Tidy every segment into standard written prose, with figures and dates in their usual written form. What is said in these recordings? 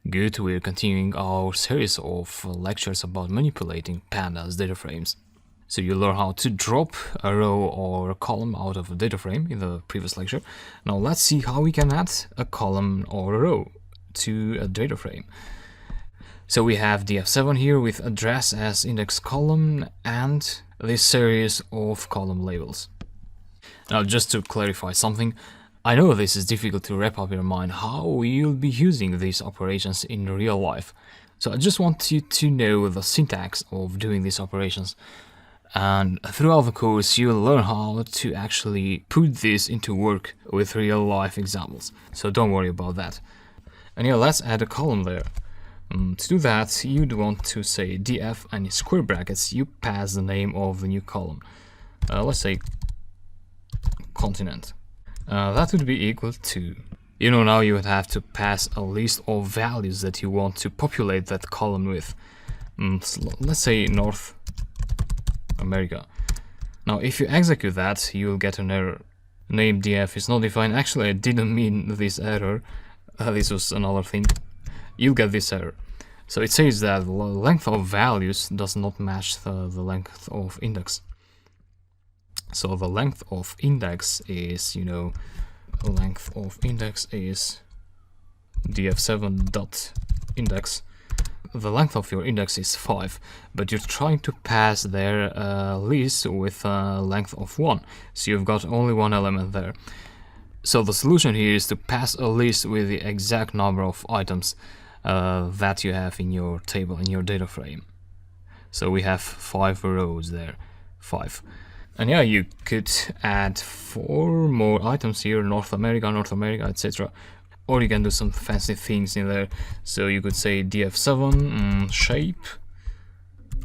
Good, we're continuing our series of lectures about manipulating pandas data frames. So you learn how to drop a row or a column out of a data frame in the previous lecture. Now let's see how we can add a column or a row to a data frame. So we have df7 here with address as index column and this series of column labels. Now just to clarify something, I know this is difficult to wrap up in your mind how you'll be using these operations in real life. So I just want you to know the syntax of doing these operations. And throughout the course, you'll learn how to actually put this into work with real life examples. So don't worry about that. And yeah, let's add a column there. To do that, you'd want to say df and in square brackets, you pass the name of the new column. Let's say continent. That would be equal to, now you would have to pass a list of values that you want to populate that column with. Let's say North America. Now if you execute that, you'll get an error. Name df is not defined. Actually, I didn't mean this error. This was another thing. You'll get this error. So it says that the length of values does not match the length of index. So the length of index is, length of index is df7.index. The length of your index is 5, but you're trying to pass their list with a length of 1. So you've got only one element there. So the solution here is to pass a list with the exact number of items that you have in your table, in your data frame. So we have 5 rows there, 5. And yeah, you could add 4 more items here, North America, etc. Or you can do some fancy things in there. So you could say df7 shape,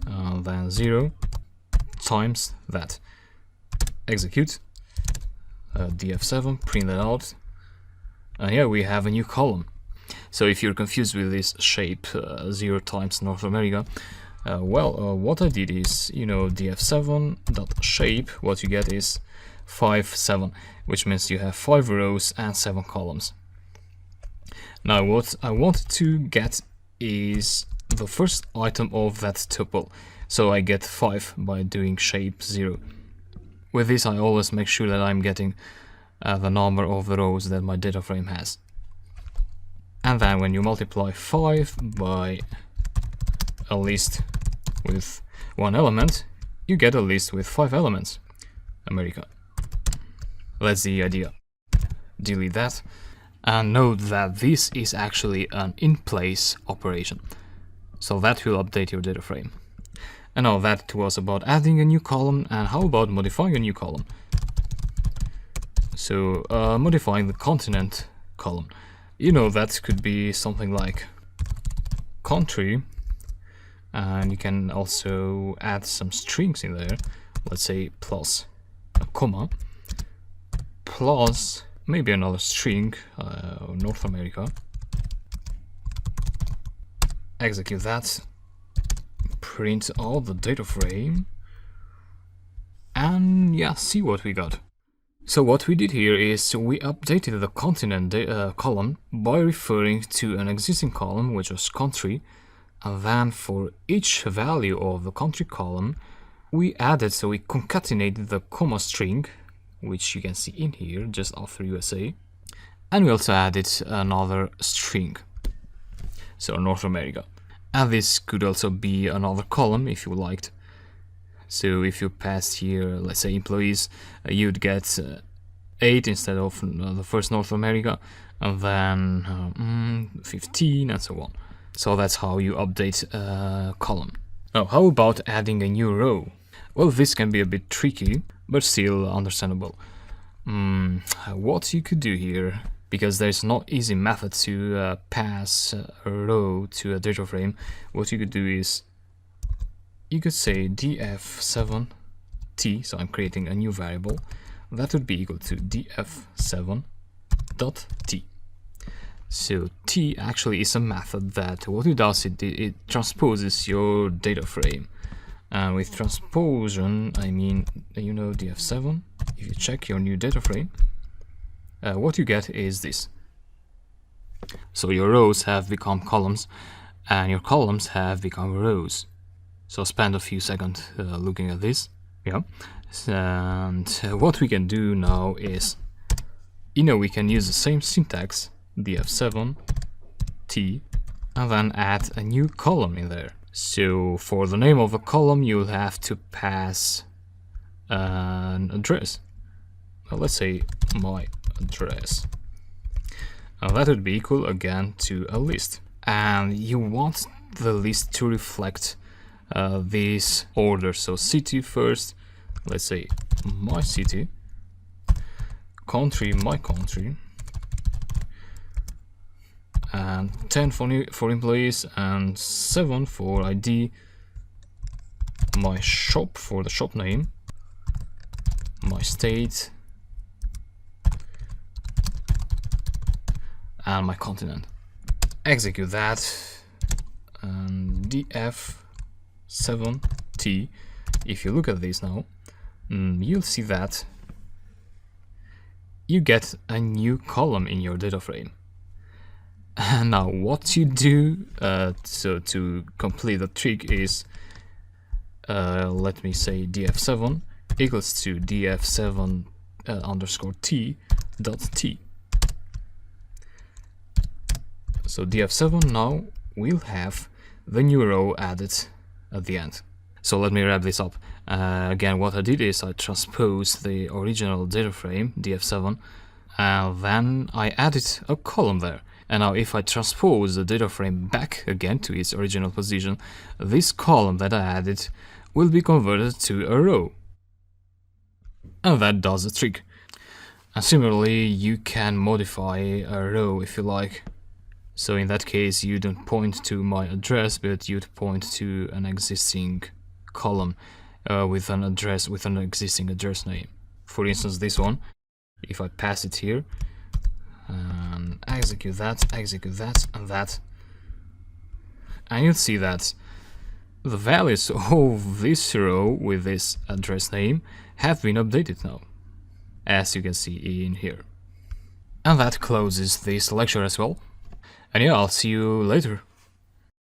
then 0 times that. Execute. df7, print that out. And here we have a new column. So if you're confused with this shape, 0 times North America, what I did is, df7.shape, what you get is 5, 7, which means you have 5 rows and 7 columns. Now what I wanted to get is the first item of that tuple, so I get 5 by doing shape 0. With this I always make sure that I'm getting the number of the rows that my data frame has. And then when you multiply 5 by a list with 1 element, you get a list with 5 elements. America. That's the idea. Delete that. And note that this is actually an in-place operation. So that will update your data frame. And now that was about adding a new column, and how about modifying a new column? So modifying the continent column. That could be something like country, and you can also add some strings in there. Let's say plus a comma, plus maybe another string, North America. Execute that, print out the data frame, and yeah, see what we got. So what we did here is we updated the continent column by referring to an existing column, which was country, and then for each value of the country column, we concatenated the comma string, which you can see in here just after USA, and we also added another string, so North America. And this could also be another column if you liked. So if you passed here, let's say employees, you'd get 8 instead of the first North America, and then 15 and so on. So that's how you update a column. Now, how about adding a new row? Well, this can be a bit tricky, but still understandable. What you could do here, because there's no easy method to pass a row to a data frame, what you could do is you could say df7t, so I'm creating a new variable, that would be equal to df7.t. So t actually is a method that what it does, it transposes your data frame. And with transposition, I mean, df7, if you check your new data frame, what you get is this. So your rows have become columns, and your columns have become rows. So spend a few seconds looking at this. Yeah. And what we can do now is, we can use the same syntax, df7 t, and then add a new column in there. So for the name of a column, you'll have to pass an address. Well, let's say my address. Now that would be equal again to a list. And you want the list to reflect this order. So city first, let's say my city, country, my country, and 10 for employees, and 7 for ID, my shop for the shop name, my state, and my continent. Execute that, and df7t. If you look at this now, you'll see that you get a new column in your data frame. And now what you do so to complete the trick is, let me say df7 equals to df7 underscore t dot t. So df7 now will have the new row added at the end. So let me wrap this up. Again, what I did is I transposed the original data frame, df7, and then I added a column there. And now if I transpose the data frame back again to its original position, this column that I added will be converted to a row. And that does the trick. And similarly, you can modify a row if you like. So in that case, you don't point to my address, but you'd point to an existing column with an existing address name. For instance, this one, if I pass it here, and execute that, and that, and you'll see that the values of this row with this address name have been updated now, as you can see in here. And that closes this lecture as well. And yeah, I'll see you later.